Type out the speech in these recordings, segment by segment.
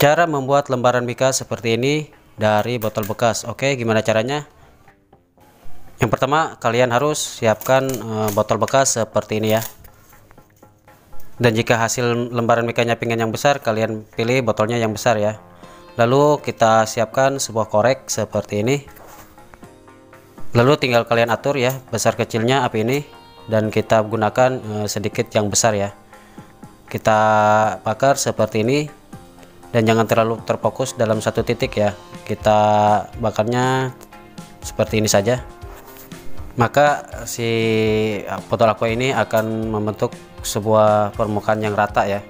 Cara membuat lembaran mika seperti ini dari botol bekas. Oke, gimana caranya? Yang pertama, kalian harus siapkan botol bekas seperti ini ya. Dan jika hasil lembaran mikanya pingin yang besar, kalian pilih botolnya yang besar ya. Lalu kita siapkan sebuah korek seperti ini. Lalu tinggal kalian atur ya besar kecilnya api ini, dan kita gunakan sedikit yang besar ya. Kita bakar seperti ini. Dan jangan terlalu terfokus dalam satu titik ya, kita bakarnya seperti ini saja, maka si botol aqua ini akan membentuk sebuah permukaan yang rata ya.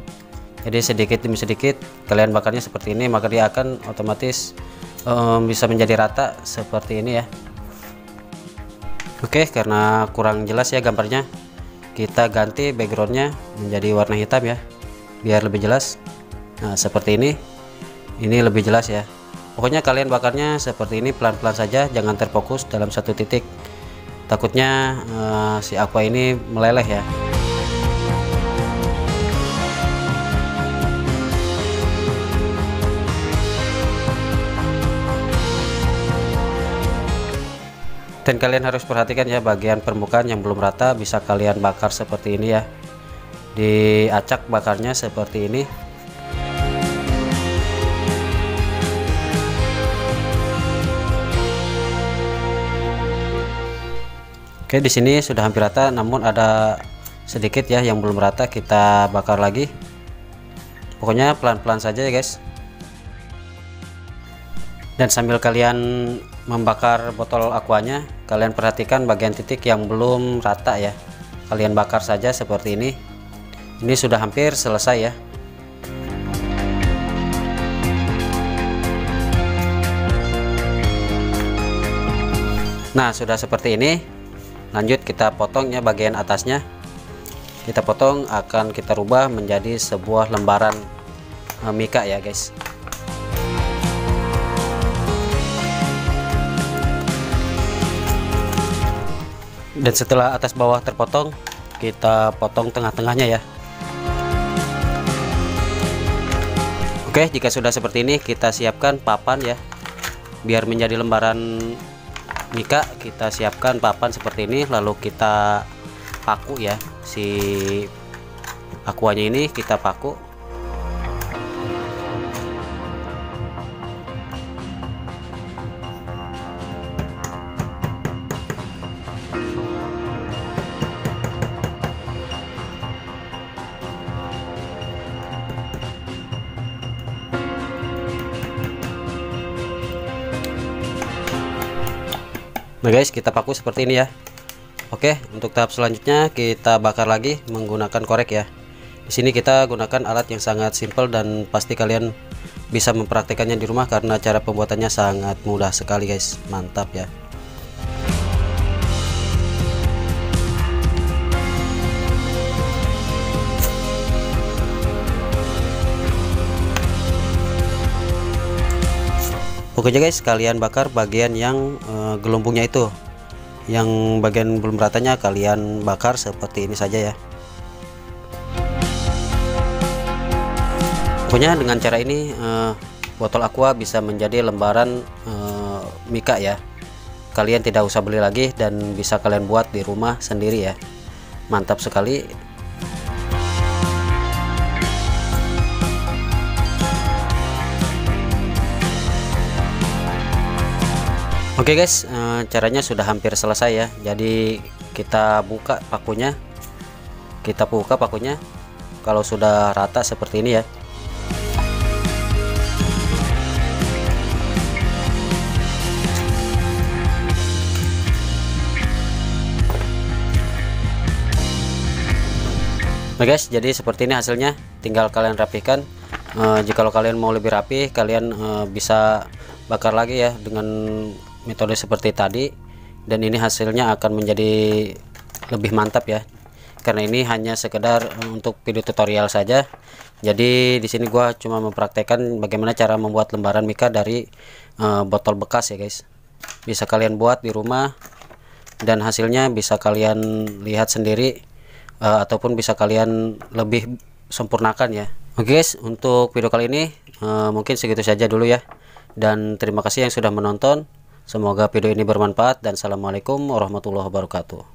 Jadi sedikit demi sedikit kalian bakarnya seperti ini, maka dia akan otomatis bisa menjadi rata seperti ini ya. Oke, karena kurang jelas ya gambarnya, kita ganti backgroundnya menjadi warna hitam ya biar lebih jelas. Nah, seperti ini lebih jelas ya. Pokoknya kalian bakarnya seperti ini, pelan-pelan saja, jangan terfokus dalam satu titik, takutnya si aqua ini meleleh ya. Dan kalian harus perhatikan ya, bagian permukaan yang belum rata bisa kalian bakar seperti ini ya, diacak bakarnya seperti ini. Oke, di sini sudah hampir rata, namun ada sedikit ya yang belum rata, kita bakar lagi. Pokoknya pelan-pelan saja ya guys. Dan sambil kalian membakar botol aquanya, kalian perhatikan bagian titik yang belum rata ya. Kalian bakar saja seperti ini. Ini sudah hampir selesai ya. Nah, sudah seperti ini. Lanjut kita potong ya bagian atasnya. Kita potong, akan kita rubah menjadi sebuah lembaran mika ya guys. Dan setelah atas bawah terpotong, kita potong tengah-tengahnya ya. Oke, jika sudah seperti ini, kita siapkan papan ya. Biar menjadi lembaran mika, kita siapkan papan seperti ini, lalu kita paku ya, si aquanya ini kita paku. Nah guys, kita paku seperti ini ya. Oke, untuk tahap selanjutnya kita bakar lagi menggunakan korek ya. Di sini kita gunakan alat yang sangat simpel dan pasti kalian bisa mempraktekannya di rumah karena cara pembuatannya sangat mudah sekali guys. Mantap ya. Oke guys, kalian bakar bagian yang gelembungnya itu, yang bagian belum ratanya kalian bakar seperti ini saja ya. Pokoknya dengan cara ini botol aqua bisa menjadi lembaran mika ya. Kalian tidak usah beli lagi dan bisa kalian buat di rumah sendiri ya. Mantap sekali. Oke guys, caranya sudah hampir selesai ya. Jadi kita buka pakunya, kalau sudah rata seperti ini ya. Nah guys, jadi seperti ini hasilnya, tinggal kalian rapihkan. Jika kalian mau lebih rapi, kalian bisa bakar lagi ya dengan metode seperti tadi, dan ini hasilnya akan menjadi lebih mantap ya, karena ini hanya sekedar untuk video tutorial saja. Jadi di sini gua cuma mempraktekkan bagaimana cara membuat lembaran mika dari botol bekas ya guys. Bisa kalian buat di rumah dan hasilnya bisa kalian lihat sendiri, ataupun bisa kalian lebih sempurnakan ya. Oke guys, untuk video kali ini mungkin segitu saja dulu ya, dan terima kasih yang sudah menonton. Semoga video ini bermanfaat, dan assalamualaikum warahmatullahi wabarakatuh.